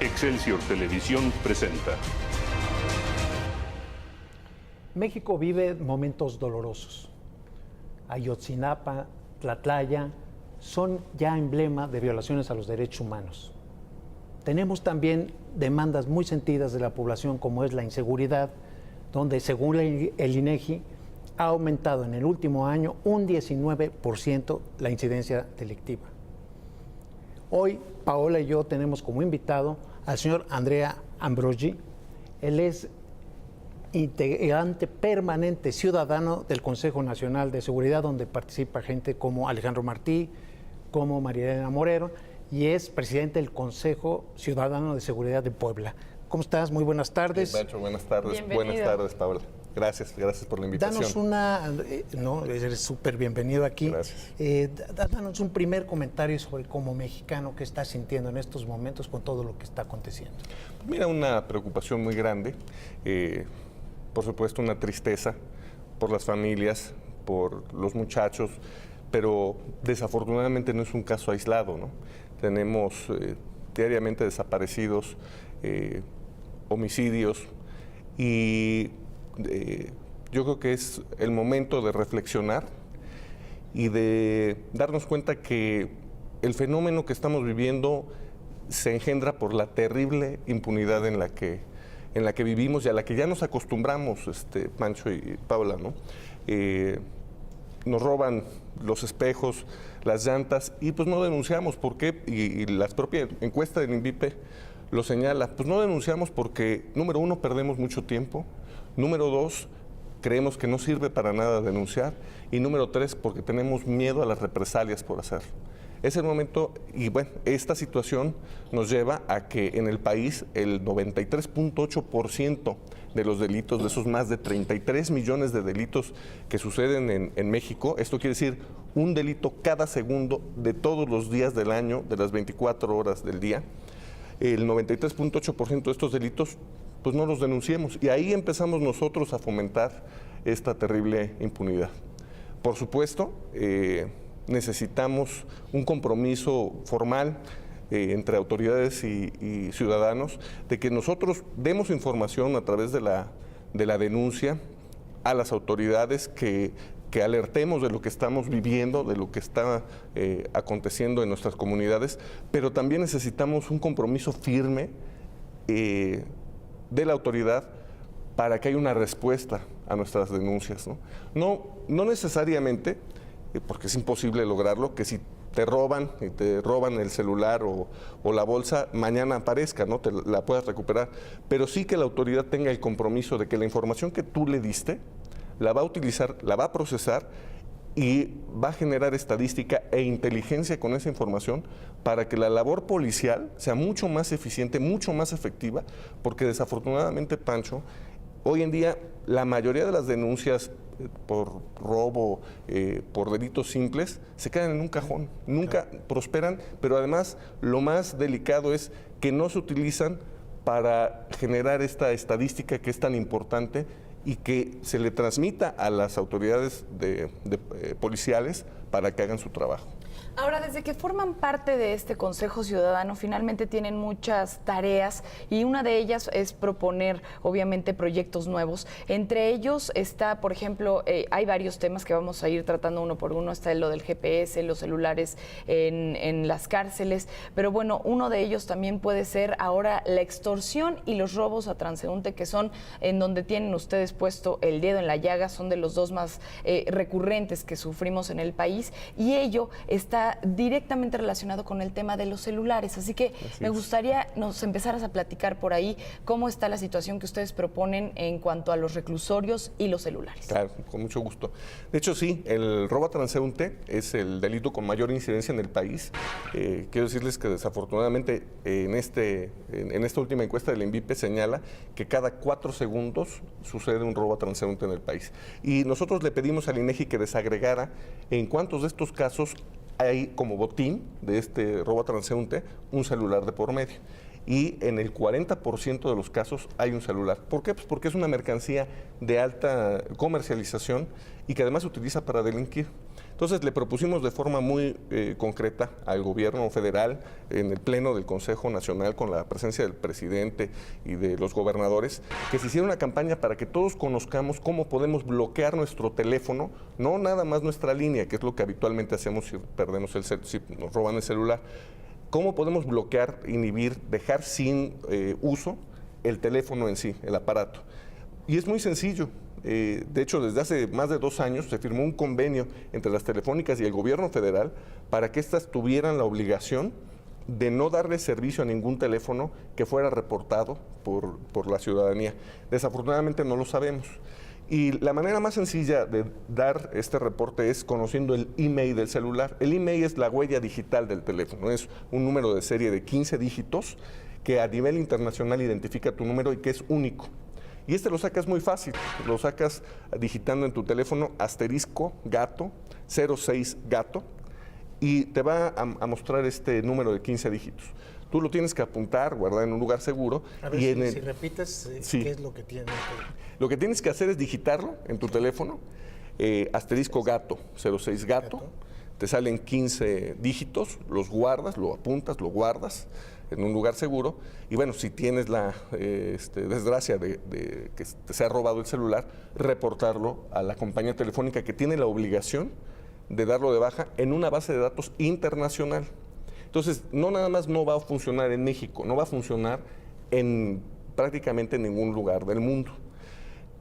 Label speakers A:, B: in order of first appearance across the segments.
A: Excelsior Televisión presenta.
B: México vive momentos dolorosos. Ayotzinapa, Tlatlaya son ya emblema de violaciones a los derechos humanos. Tenemos también demandas muy sentidas de la población, como es la inseguridad, donde según el INEGI ha aumentado en el último año un 19% la incidencia delictiva. Hoy Paola y yo tenemos como invitado al señor Andrea Ambrogi. Él es integrante permanente ciudadano del Consejo Nacional de Seguridad, donde participa gente como Alejandro Martí, como María Elena Moreno, y es presidente del Consejo Ciudadano de Seguridad de Puebla. ¿Cómo estás? Muy buenas tardes.
C: Sí, Pancho, buenas tardes.
D: Bienvenido.
C: Buenas tardes, Paola. Gracias por la invitación.
B: Danos una, no, eres súper bienvenido aquí.
C: Gracias.
B: Danos un primer comentario sobre como mexicano que estás sintiendo en estos momentos con todo lo que está aconteciendo.
C: Mira, una preocupación muy grande, por supuesto una tristeza por las familias, por los muchachos, pero desafortunadamente no es un caso aislado, ¿no? Tenemos diariamente desaparecidos, homicidios, y yo creo que es el momento de reflexionar y de darnos cuenta que el fenómeno que estamos viviendo se engendra por la terrible impunidad en la que vivimos y a la que ya nos acostumbramos, Pancho y Paula, ¿no? Nos roban los espejos, las llantas, y pues no denunciamos. ¿Por qué? Y la propia encuesta del INVIPE lo señala. Pues no denunciamos porque, número uno, perdemos mucho tiempo. Número dos, creemos que no sirve para nada denunciar. Y número tres, porque tenemos miedo a las represalias por hacerlo. Es el momento, y bueno, esta situación nos lleva a que en el país el 93.8% de los delitos, de esos más de 33 millones de delitos que suceden en México, esto quiere decir un delito cada segundo de todos los días del año, de las 24 horas del día, el 93.8% de estos delitos, pues no los denunciemos. Y ahí empezamos nosotros a fomentar esta terrible impunidad. Por supuesto, necesitamos un compromiso formal entre autoridades y ciudadanos de que nosotros demos información a través de la denuncia a las autoridades, que alertemos de lo que estamos viviendo, de lo que está aconteciendo en nuestras comunidades, pero también necesitamos un compromiso firme de la autoridad para que haya una respuesta a nuestras denuncias, ¿no? No necesariamente, porque es imposible lograrlo, que si te roban y te roban el celular o la bolsa, mañana aparezca, ¿no? Te la puedas recuperar, pero sí que la autoridad tenga el compromiso de que la información que tú le diste la va a utilizar, la va a procesar y va a generar estadística e inteligencia con esa información para que la labor policial sea mucho más eficiente, mucho más efectiva, porque desafortunadamente, Pancho, hoy en día la mayoría de las denuncias por robo, por delitos simples, se quedan en un cajón, nunca prosperan, pero además lo más delicado es que no se utilizan para generar esta estadística que es tan importante y que se le transmita a las autoridades policiales para que hagan su trabajo.
D: Ahora, desde que forman parte de este Consejo Ciudadano, finalmente tienen muchas tareas y una de ellas es proponer, obviamente, proyectos nuevos. Entre ellos está, por ejemplo, hay varios temas que vamos a ir tratando uno por uno. Está lo del GPS, los celulares en las cárceles, pero bueno, uno de ellos también puede ser ahora la extorsión y los robos a transeúnte, que son en donde tienen ustedes puesto el dedo en la llaga, son de los dos más recurrentes que sufrimos en el país, y ello está directamente relacionado con el tema de los celulares. Así que me gustaría nos empezaras a platicar por ahí cómo está la situación que ustedes proponen en cuanto a los reclusorios y los celulares. Claro,
C: con mucho gusto. De hecho, sí, el robo a transeúnte es el delito con mayor incidencia en el país. Quiero decirles que desafortunadamente en esta última encuesta del INVIPE señala que cada 4 segundos sucede un robo a transeúnte en el país. Y nosotros le pedimos al INEGI que desagregara en cuántos de estos casos hay como botín de este robo a transeúnte un celular de por medio. y en el 40% de los casos hay un celular. ¿Por qué? Pues porque es una mercancía de alta comercialización y que además se utiliza para delinquir. Entonces le propusimos de forma muy concreta al gobierno federal, en el pleno del Consejo Nacional, con la presencia del presidente y de los gobernadores, que se hiciera una campaña para que todos conozcamos cómo podemos bloquear nuestro teléfono, no nada más nuestra línea, que es lo que habitualmente hacemos si perdemos si nos roban el celular. ¿Cómo podemos bloquear, inhibir, dejar sin uso el teléfono en sí, el aparato? Y es muy sencillo. De hecho, desde hace más de 2 años se firmó un convenio entre las telefónicas y el gobierno federal para que éstas tuvieran la obligación de no darle servicio a ningún teléfono que fuera reportado por la ciudadanía. Desafortunadamente no lo sabemos. Y la manera más sencilla de dar este reporte es conociendo el email del celular. El email es la huella digital del teléfono, es un número de serie de 15 dígitos que a nivel internacional identifica tu número y que es único. Y este lo sacas muy fácil, lo sacas digitando en tu teléfono *gato 06 gato y te va a mostrar este número de 15 dígitos. Tú lo tienes que apuntar, guardar en un lugar seguro.
E: A ver,
C: y
E: si repites,
C: sí.
E: ¿qué es lo que tiene?
C: Lo que tienes que hacer es digitarlo en tu teléfono, *gato 06 gato, te salen 15 dígitos, los guardas, lo apuntas, lo guardas en un lugar seguro, y bueno, si tienes la desgracia de que te sea robado el celular, reportarlo a la compañía telefónica que tiene la obligación de darlo de baja en una base de datos internacional. Entonces, no nada más no va a funcionar en México, no va a funcionar en prácticamente ningún lugar del mundo.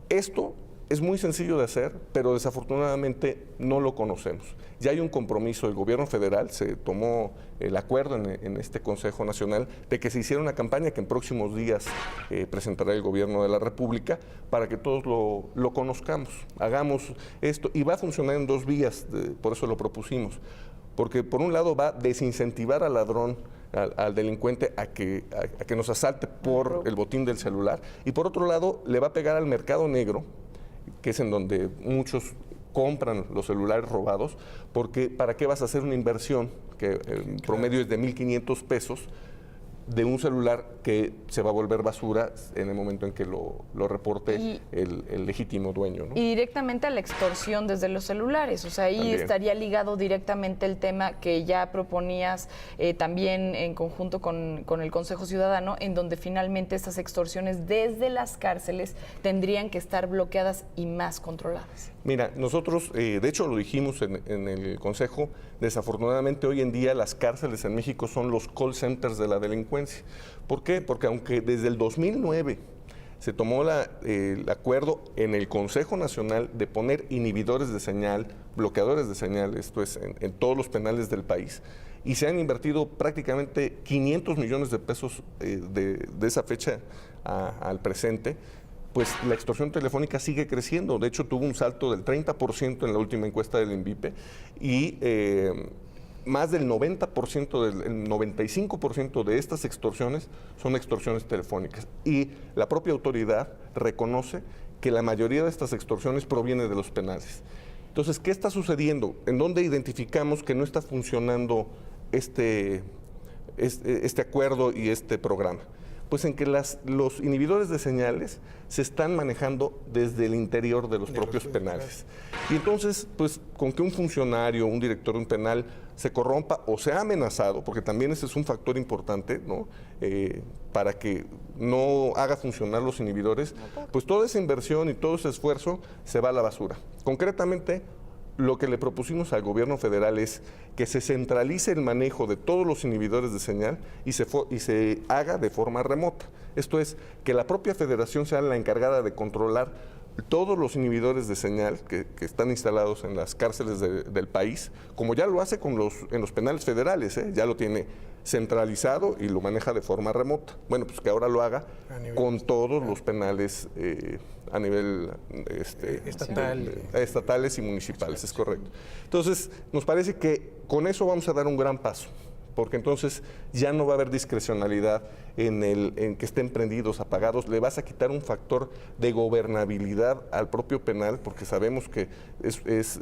C: Esto es muy sencillo de hacer, pero desafortunadamente no lo conocemos. Ya hay un compromiso del gobierno federal, se tomó el acuerdo en este Consejo Nacional de que se hiciera una campaña que en próximos días presentará el gobierno de la República para que todos lo conozcamos, hagamos esto, y va a funcionar en 2 vías, por eso lo propusimos. Porque por un lado va a desincentivar al ladrón, al delincuente a que nos asalte por el botín del celular, y por otro lado le va a pegar al mercado negro, que es en donde muchos compran los celulares robados, porque ¿para qué vas a hacer una inversión que en promedio es de 1,500 pesos de un celular que se va a volver basura en el momento en que lo reporte el legítimo dueño, ¿no?
D: Y directamente a la extorsión desde los celulares, o sea, ahí
C: también
D: estaría ligado directamente el tema que ya proponías también en conjunto con el Consejo Ciudadano, en donde finalmente estas extorsiones desde las cárceles tendrían que estar bloqueadas y más controladas.
C: Mira, nosotros, de hecho lo dijimos en el Consejo, desafortunadamente hoy en día las cárceles en México son los call centers de la delincuencia. ¿Por qué? Porque aunque desde el 2009 se tomó el acuerdo en el Consejo Nacional de poner inhibidores de señal, bloqueadores de señal, esto es en todos los penales del país, y se han invertido prácticamente 500 millones de pesos de esa fecha al presente, pues la extorsión telefónica sigue creciendo. De hecho, tuvo un salto del 30% en la última encuesta del INVIPE y más del 90%, el 95% de estas extorsiones son extorsiones telefónicas. Y la propia autoridad reconoce que la mayoría de estas extorsiones proviene de los penales. Entonces, ¿qué está sucediendo? ¿En dónde identificamos que no está funcionando este acuerdo y este programa? Pues en que los inhibidores de señales se están manejando desde el interior de los propios penales. Y entonces, pues con que un funcionario, un director de un penal se corrompa o sea amenazado, porque también ese es un factor importante, ¿no? Para que no haga funcionar los inhibidores, pues toda esa inversión y todo ese esfuerzo se va a la basura. Concretamente, lo que le propusimos al gobierno federal es que se centralice el manejo de todos los inhibidores de señal y se haga de forma remota. Esto es, que la propia federación sea la encargada de controlar todos los inhibidores de señal que están instalados en las cárceles del país, como ya lo hace en los penales federales, ya lo tiene centralizado y lo maneja de forma remota. Bueno, pues que ahora lo haga con todos los penales a nivel estatales y municipales, es correcto. Entonces, nos parece que con eso vamos a dar un gran paso, porque entonces ya no va a haber discrecionalidad en que estén prendidos, apagados. Le vas a quitar un factor de gobernabilidad al propio penal, porque sabemos que es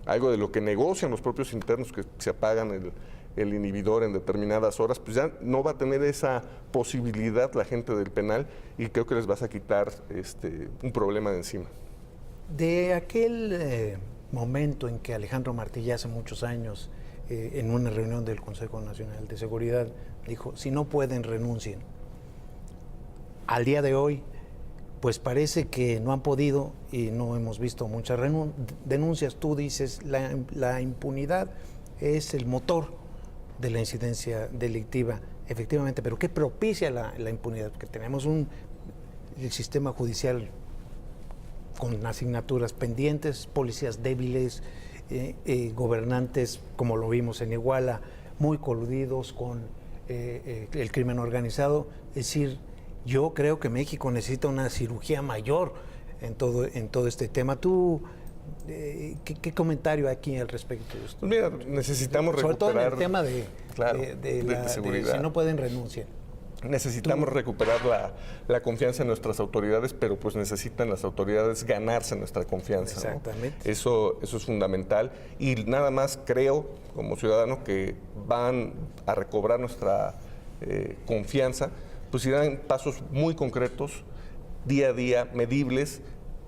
C: algo de lo que negocian los propios internos, que se apagan el inhibidor en determinadas horas, pues ya no va a tener esa posibilidad la gente del penal y creo que les vas a quitar un problema de encima.
B: De aquel momento en que Alejandro Martí, hace muchos años, en una reunión del Consejo Nacional de Seguridad, dijo, si no pueden, renuncien. Al día de hoy, pues parece que no han podido y no hemos visto muchas denuncias. Tú dices, la impunidad es el motor de la incidencia delictiva, efectivamente, pero ¿qué propicia la impunidad? Porque tenemos el sistema judicial con asignaturas pendientes, policías débiles, gobernantes, como lo vimos en Iguala, muy coludidos con el crimen organizado. Es decir, yo creo que México necesita una cirugía mayor en todo este tema. ¿Tú qué comentario hay aquí al respecto de esto?
C: Pues mira, necesitamos
B: sobre
C: recuperar...
B: todo en el tema
C: de seguridad.
B: Si no pueden, renunciar.
C: Necesitamos recuperar la confianza en nuestras autoridades, pero pues necesitan las autoridades ganarse nuestra confianza.
B: Exactamente.
C: ¿No? Eso es fundamental y nada más creo, como ciudadano, que van a recobrar nuestra confianza, pues irán pasos muy concretos, día a día, medibles,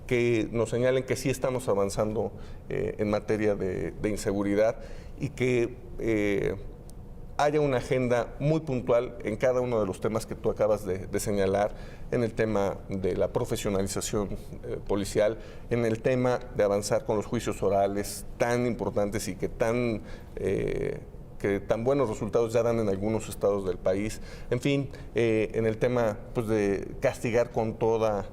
C: que nos señalen que sí estamos avanzando en materia de inseguridad y que haya una agenda muy puntual en cada uno de los temas que tú acabas de señalar, en el tema de la profesionalización policial, en el tema de avanzar con los juicios orales tan importantes y que tan buenos resultados ya dan en algunos estados del país. En fin, en el tema pues, de castigar con toda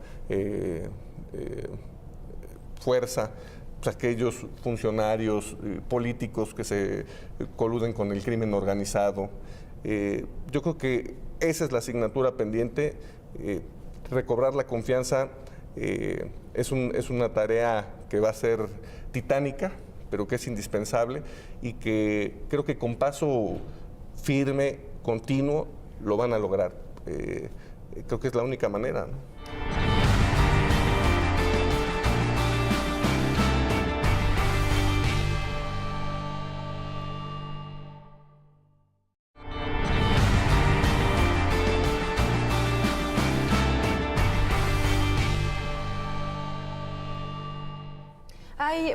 C: fuerza aquellos funcionarios políticos que se coluden con el crimen organizado. Yo creo que esa es la asignatura pendiente. Recobrar la confianza es una tarea que va a ser titánica, pero que es indispensable y que creo que con paso firme, continuo, lo van a lograr. Creo que es la única manera, ¿no?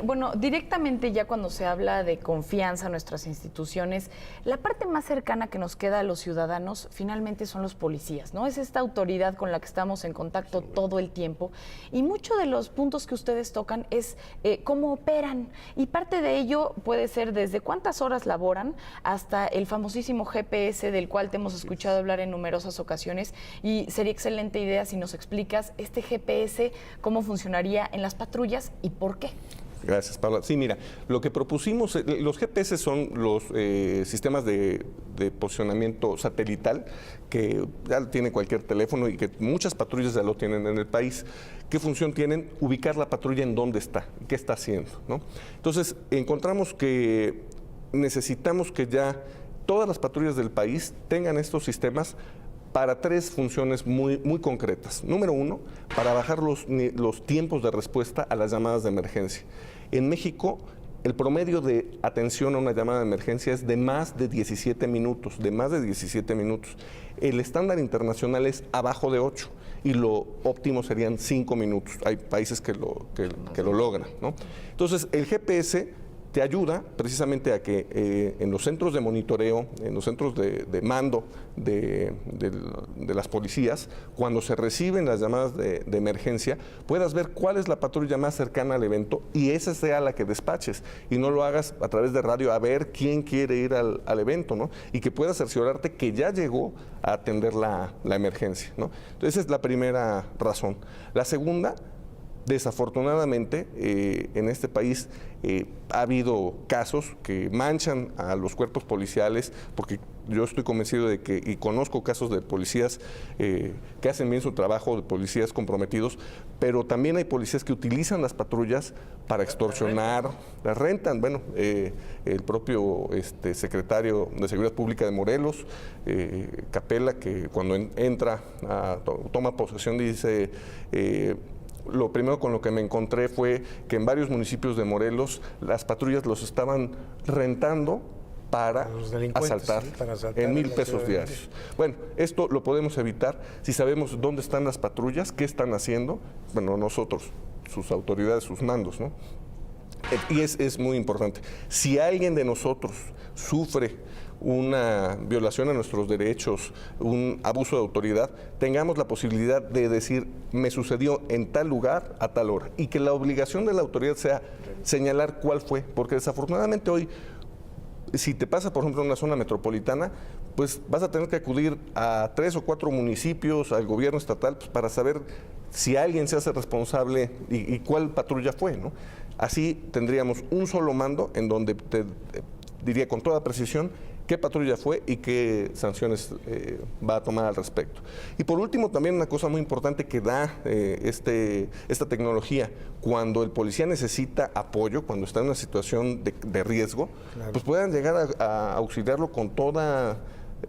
D: Bueno, directamente ya cuando se habla de confianza en nuestras instituciones, la parte más cercana que nos queda a los ciudadanos finalmente son los policías, ¿no? Es esta autoridad con la que estamos en contacto todo el tiempo y muchos de los puntos que ustedes tocan es cómo operan y parte de ello puede ser desde cuántas horas laboran hasta el famosísimo GPS del cual te hemos escuchado hablar en numerosas ocasiones y sería excelente idea si nos explicas este GPS, cómo funcionaría en las patrullas y por qué.
C: Gracias, Paula. Sí, mira, lo que propusimos, los GPS son los sistemas de posicionamiento satelital que ya tiene cualquier teléfono y que muchas patrullas ya lo tienen en el país. ¿Qué función tienen? Ubicar la patrulla en dónde está, qué está haciendo, ¿no? Entonces, encontramos que necesitamos que ya todas las patrullas del país tengan estos sistemas para tres funciones muy concretas. Número uno, para bajar los tiempos de respuesta a las llamadas de emergencia. En México, el promedio de atención a una llamada de emergencia es de más de 17 minutos, El estándar internacional es abajo de 8 y lo óptimo serían 5 minutos. Hay países que lo logran, ¿no? Entonces, el GPS te ayuda precisamente a que en los centros de monitoreo, en los centros de mando de las policías, cuando se reciben las llamadas de emergencia, puedas ver cuál es la patrulla más cercana al evento y esa sea la que despaches y no lo hagas a través de radio a ver quién quiere ir al evento, ¿no? Y que puedas cerciorarte que ya llegó a atender la emergencia, ¿no? Entonces esa es la primera razón. La segunda, desafortunadamente, en este país ha habido casos que manchan a los cuerpos policiales, porque yo estoy convencido de que, y conozco casos de policías que hacen bien su trabajo, de policías comprometidos, pero también hay policías que utilizan las patrullas para extorsionar, las rentan. Bueno, el propio secretario de Seguridad Pública de Morelos, Capella, que cuando entra, toma posesión, dice... lo primero con lo que me encontré fue que en varios municipios de Morelos las patrullas los estaban rentando para
B: los delincuentes,
C: asaltar,
B: sí, para asaltar
C: en
B: a
C: 1,000
B: la
C: pesos
B: ciudadanía.
C: diarios. Bueno, esto lo podemos evitar si sabemos dónde están las patrullas, qué están haciendo, bueno, nosotros, sus autoridades, sus mandos, ¿no? Y es muy importante. Si alguien de nosotros sufre una violación a nuestros derechos, un abuso de autoridad, tengamos la posibilidad de decir, me sucedió en tal lugar a tal hora, y que la obligación de la autoridad sea señalar cuál fue, porque desafortunadamente hoy, si te pasa, por ejemplo, en una zona metropolitana, pues vas a tener que acudir a 3 o 4 municipios, al gobierno estatal, pues, para saber si alguien se hace responsable y cuál patrulla fue, ¿no? Así tendríamos un solo mando en donde te diría con toda precisión qué patrulla fue y qué sanciones va a tomar al respecto. Y por último, también una cosa muy importante que da esta tecnología, cuando el policía necesita apoyo, cuando está en una situación de riesgo, claro, pues puedan llegar a auxiliarlo con toda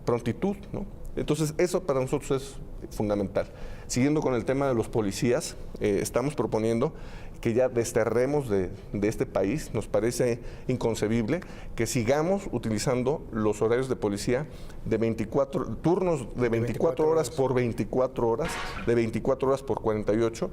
C: prontitud, ¿no? Entonces, eso para nosotros es fundamental. Siguiendo con el tema de los policías, estamos proponiendo que ya desterremos de este país. Nos parece inconcebible que sigamos utilizando los horarios de policía de 24, turnos de 24 horas por 24 horas, de 24 horas por 48,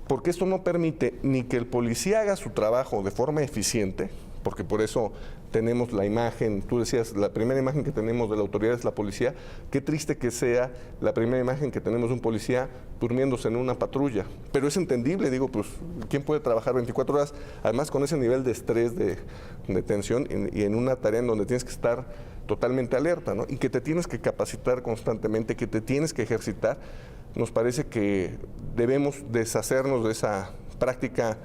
C: porque esto no permite ni que el policía haga su trabajo de forma eficiente, porque por eso tenemos la imagen, tú decías, la primera imagen que tenemos de la autoridad es la policía. Qué triste que sea la primera imagen que tenemos de un policía durmiéndose en una patrulla, pero es entendible, digo, pues, ¿quién puede trabajar 24 horas? Además, con ese nivel de estrés, de tensión, y en una tarea en donde tienes que estar totalmente alerta, ¿no? Y que te tienes que capacitar constantemente, que te tienes que ejercitar. Nos parece que debemos deshacernos de esa práctica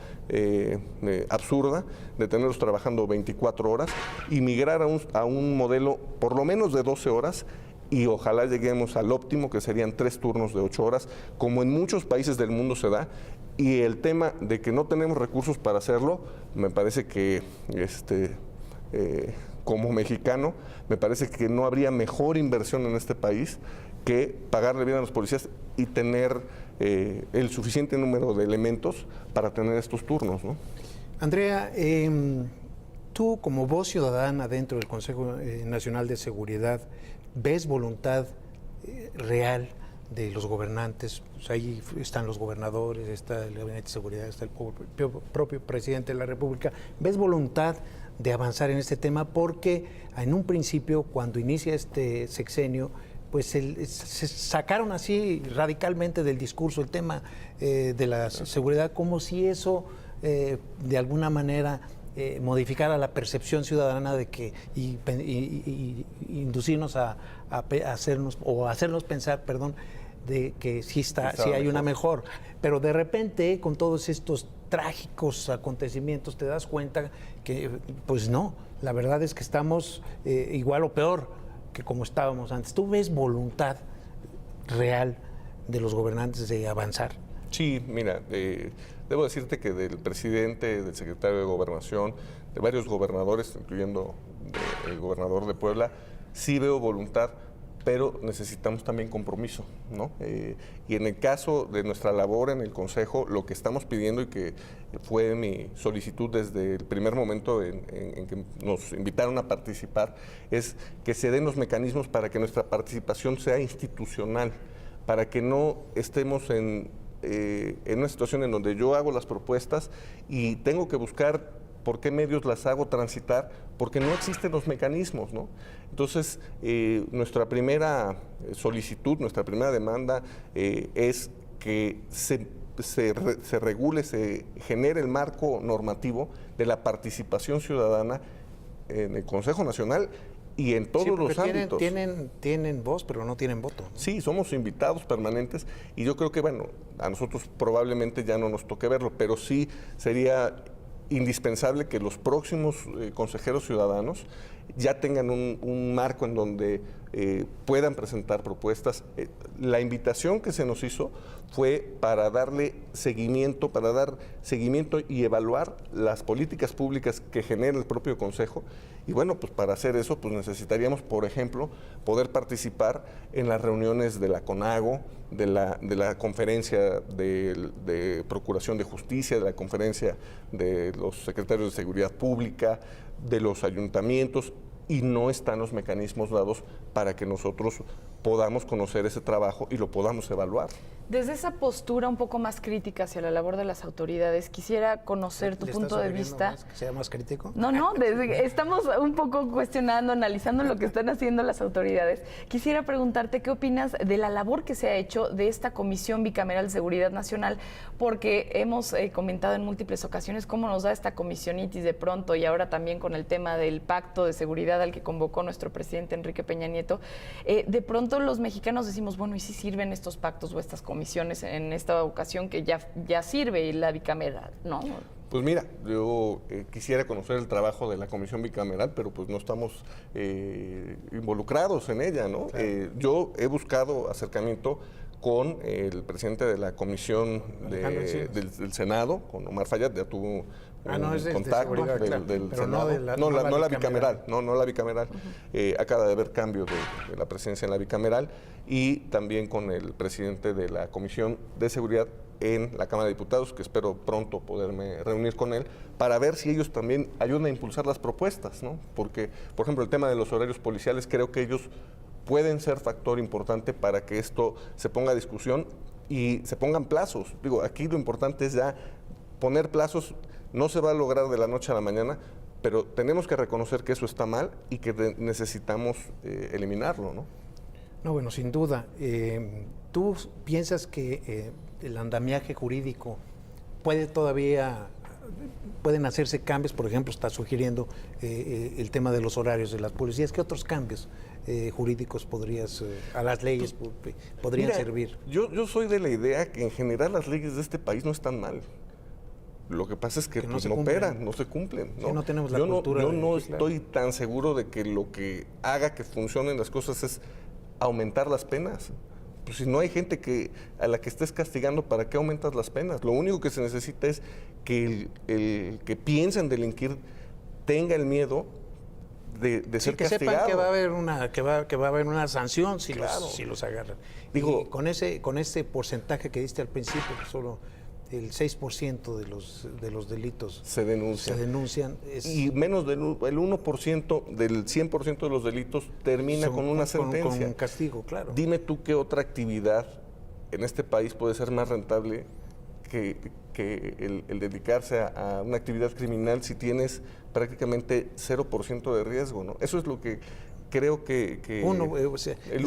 C: absurda de tenerlos trabajando 24 horas y migrar a un modelo por lo menos de 12 horas y ojalá lleguemos al óptimo, que serían 3 turnos de 8 horas, como en muchos países del mundo se da. Y el tema de que no tenemos recursos para hacerlo, me parece que como mexicano, me parece que no habría mejor inversión en este país que pagarle bien a los policías y tener el suficiente número de elementos para tener estos turnos, ¿no?
B: Andrea, tú como voz ciudadana dentro del Consejo Nacional de Seguridad, ¿ves voluntad real de los gobernantes? Pues ahí están los gobernadores, está el Gabinete de Seguridad, está el propio presidente de la República. ¿Ves voluntad de avanzar en este tema? Porque en un principio, cuando inicia este sexenio, pues se sacaron así radicalmente del discurso el tema de la seguridad, como si eso de alguna manera modificara la percepción ciudadana de que y inducirnos a hacernos pensar, de que sí hay una mejor. Pero de repente, con todos estos trágicos acontecimientos, te das cuenta que pues no, la verdad es que estamos igual o peor que como estábamos antes. ¿Tú ves voluntad real de los gobernantes de avanzar?
C: Sí, mira, debo decirte que del presidente, del secretario de Gobernación, de varios gobernadores, incluyendo el gobernador de Puebla, sí veo voluntad, pero necesitamos también compromiso, ¿no? Y en el caso de nuestra labor en el Consejo, lo que estamos pidiendo y que fue mi solicitud desde el primer momento en que nos invitaron a participar, es que se den los mecanismos para que nuestra participación sea institucional, para que no estemos en una situación en donde yo hago las propuestas y tengo que buscar por qué medios las hago transitar, porque no existen los mecanismos, ¿no? Entonces, nuestra primera solicitud, nuestra primera demanda es que se regule, se genere el marco normativo de la participación ciudadana en el Consejo Nacional y en todos los ámbitos.
B: Tienen voz, pero no tienen voto, ¿no?
C: Sí, somos invitados permanentes y yo creo que, bueno, a nosotros probablemente ya no nos toque verlo, pero sí sería indispensable que los próximos consejeros ciudadanos ya tengan un marco en donde puedan presentar propuestas. La invitación que se nos hizo fue para darle seguimiento, para dar seguimiento y evaluar las políticas públicas que genera el propio Consejo. Y bueno, pues para hacer eso, pues necesitaríamos, por ejemplo, poder participar en las reuniones de la CONAGO, de la conferencia de Procuración de Justicia, de la conferencia de los secretarios de Seguridad Pública, de los ayuntamientos, y no están los mecanismos dados para que nosotros podamos conocer ese trabajo y lo podamos evaluar.
D: Desde esa postura un poco más crítica hacia la labor de las autoridades, quisiera conocer tu punto de vista.
B: Más, que sea más crítico?
D: No, estamos un poco cuestionando, analizando lo que están haciendo las autoridades. Quisiera preguntarte qué opinas de la labor que se ha hecho de esta Comisión Bicameral de Seguridad Nacional, porque hemos comentado en múltiples ocasiones cómo nos da esta comisionitis de pronto, y ahora también con el tema del pacto de seguridad al que convocó nuestro presidente Enrique Peña Nieto. De pronto los mexicanos decimos, bueno, ¿y si sirven estos pactos o estas comisiones en esta ocasión que ya sirve la bicameral, no?
C: Pues mira, yo quisiera conocer el trabajo de la Comisión Bicameral, pero pues no estamos involucrados en ella, ¿no? Claro. Yo he buscado acercamiento con el presidente de la Comisión del Senado, con Omar Fayad, ya tuvo un contacto del Senado. No la bicameral, no la bicameral. Acaba de haber cambio de la presidencia en la bicameral, y también con el presidente de la Comisión de Seguridad en la Cámara de Diputados, que espero pronto poderme reunir con él, para ver si ellos también ayudan a impulsar las propuestas, ¿no? Porque, por ejemplo, el tema de los horarios policiales, creo que ellos pueden ser factor importante para que esto se ponga a discusión y se pongan plazos. Digo, aquí lo importante es ya poner plazos. No se va a lograr de la noche a la mañana, pero tenemos que reconocer que eso está mal y que necesitamos eliminarlo, ¿no?
B: No, bueno, sin duda. ¿Tú piensas que el andamiaje jurídico pueden hacerse cambios? Por ejemplo, está sugiriendo el tema de los horarios de las policías. ¿Qué otros cambios jurídicos a las leyes podrían servir?
C: Yo soy de la idea que en general las leyes de este país no están mal. Lo que pasa es que no operan, no se cumplen. ¿No?
B: Sí, no tenemos la cultura.
C: Yo no estoy tan seguro de que lo que haga que funcionen las cosas es aumentar las penas. Pues si no hay gente a la que estés castigando, ¿para qué aumentas las penas? Lo único que se necesita es que el que piensa en delinquir tenga el miedo de ser castigado.
B: Que sepan que va a haber una sanción si los agarran. Digo, y con ese porcentaje que diste al principio, que solo el 6% de los delitos se denuncian.
C: Y menos del 1% del 100% de los delitos termina con una sentencia.
B: Con un castigo, claro.
C: Dime tú qué otra actividad en este país puede ser más rentable que el dedicarse a una actividad criminal si tienes prácticamente 0% de riesgo, ¿no? Eso es lo que creo que el 1%.
B: El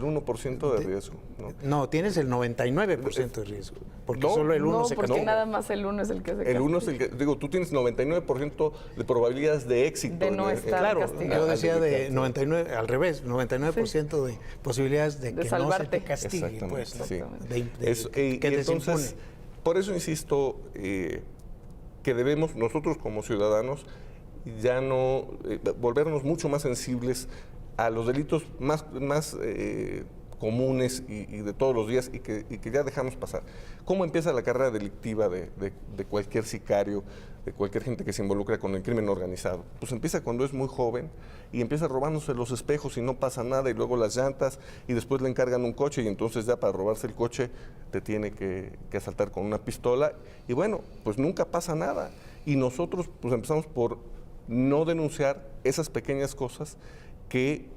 B: 1%
C: de riesgo.
B: No, tienes el 99% de riesgo. Porque solo el 1 se castiga.
D: Porque nada más el 1 es el que se castiga.
C: El 1 es el que, digo, tú tienes 99% de probabilidades de éxito.
D: De no estar castigado.
B: Yo decía de 99, al revés, 99% de posibilidades de que salvarte. No se te castigue.
C: Exactamente,
B: pues,
C: y entonces, por eso insisto que debemos nosotros como ciudadanos ya no volvernos mucho más sensibles a los delitos más comunes y de todos los días y que ya dejamos pasar. ¿Cómo empieza la carrera delictiva de cualquier sicario, de cualquier gente que se involucra con el crimen organizado? Pues empieza cuando es muy joven y empieza robándose los espejos y no pasa nada, y luego las llantas, y después le encargan un coche, y entonces ya para robarse el coche te tiene que asaltar con una pistola, y bueno, pues nunca pasa nada. Y nosotros pues empezamos por no denunciar esas pequeñas cosas que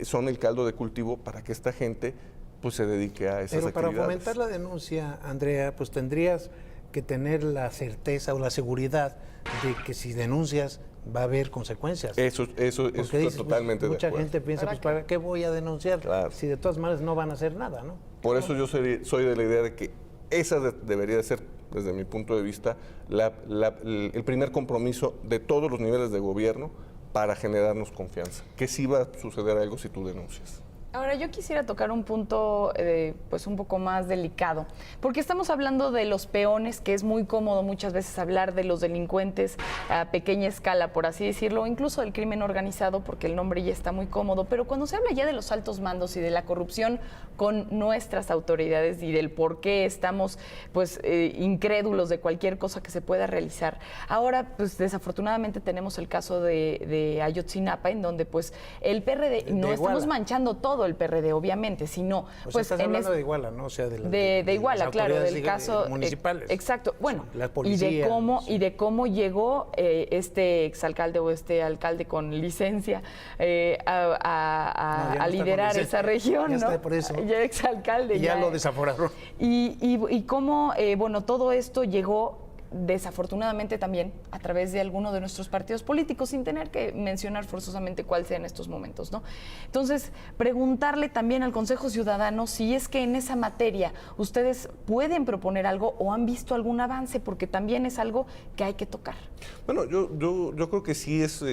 C: son el caldo de cultivo para que esta gente pues se dedique a esas actividades.
B: Pero para fomentar la denuncia, Andrea, pues tendrías que tener la certeza o la seguridad de que si denuncias va a haber consecuencias.
C: Eso
B: dices,
C: totalmente
B: pues,
C: de acuerdo.
B: Mucha gente piensa, pues ¿para qué voy a denunciar?
C: Claro.
B: Si de todas maneras no van a hacer nada, ¿no?
C: Por eso yo soy de la idea de que esa debería de ser, desde mi punto de vista, el primer compromiso de todos los niveles de gobierno para generarnos confianza. Que sí va a suceder algo si tú denuncias.
D: Ahora, yo quisiera tocar un punto pues un poco más delicado, porque estamos hablando de los peones, que es muy cómodo muchas veces hablar de los delincuentes a pequeña escala, por así decirlo, o incluso del crimen organizado, porque el nombre ya está muy cómodo, pero cuando se habla ya de los altos mandos y de la corrupción con nuestras autoridades y del por qué estamos pues incrédulos de cualquier cosa que se pueda realizar. Ahora, pues desafortunadamente tenemos el caso de Ayotzinapa, en donde pues el PRD, no estamos manchando todo todo el PRD, obviamente, sino
B: Pues
D: pues
B: estás
D: en
B: hablando de Iguala, ¿no? O sea,
D: de Iguala,
B: las
D: claro,
B: autoridades
D: del caso
B: municipales.
D: Exacto. Bueno,
B: La
D: y
B: policía,
D: de cómo llegó este exalcalde o este alcalde con licencia
B: No, ya
D: a
B: no está con
D: liderar
B: licencia,
D: esa región,
B: ya
D: ¿no?
B: está por eso.
D: Ya exalcalde.
B: Y ya lo desaforaron.
D: Y cómo, bueno, todo esto llegó desafortunadamente también a través de alguno de nuestros partidos políticos, sin tener que mencionar forzosamente cuál sea en estos momentos, ¿no? Entonces, preguntarle también al Consejo Ciudadano si es que en esa materia ustedes pueden proponer algo o han visto algún avance, porque también es algo que hay que tocar.
C: Bueno, yo creo que sí es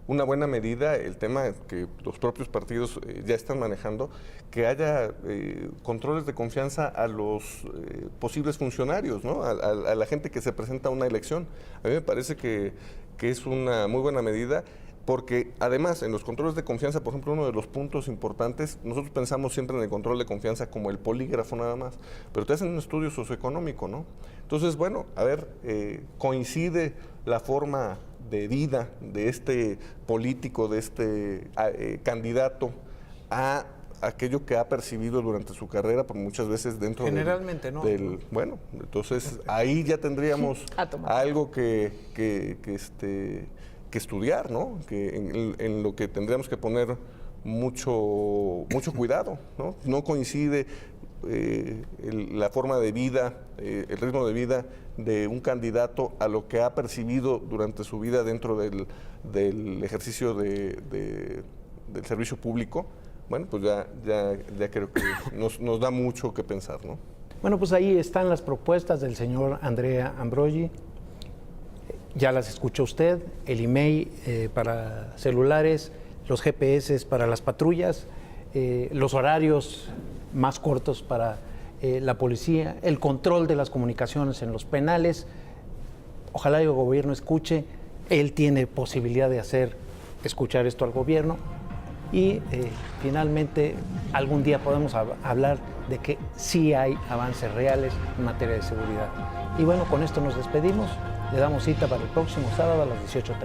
C: una buena medida el tema que los propios partidos ya están manejando, que haya controles de confianza a los posibles funcionarios, ¿no? A la gente que se presenta a una elección. A mí me parece que es una muy buena medida, porque además en los controles de confianza, por ejemplo, uno de los puntos importantes, nosotros pensamos siempre en el control de confianza como el polígrafo nada más, pero te hacen un estudio socioeconómico, ¿no? Entonces, bueno, a ver, coincide la forma de vida de este político, de este candidato, a aquello que ha percibido durante su carrera, por muchas veces dentro
B: Generalmente, ¿no?
C: Bueno, entonces ahí ya tendríamos algo que estudiar, ¿no? Que en lo que tendríamos que poner mucho cuidado, ¿no? No coincide la forma de vida, el ritmo de vida de un candidato a lo que ha percibido durante su vida dentro del ejercicio del servicio público. Bueno, pues ya creo que nos da mucho que pensar, ¿no?
B: Bueno, pues ahí están las propuestas del señor Andrea Ambrogi. Ya las escuchó usted, el email para celulares, los GPS para las patrullas, los horarios más cortos para la policía, el control de las comunicaciones en los penales. Ojalá el gobierno escuche, él tiene posibilidad de escuchar esto al gobierno y finalmente algún día podemos hablar de que sí hay avances reales en materia de seguridad. Y bueno, con esto nos despedimos. Le damos cita para el próximo sábado a las 18:30.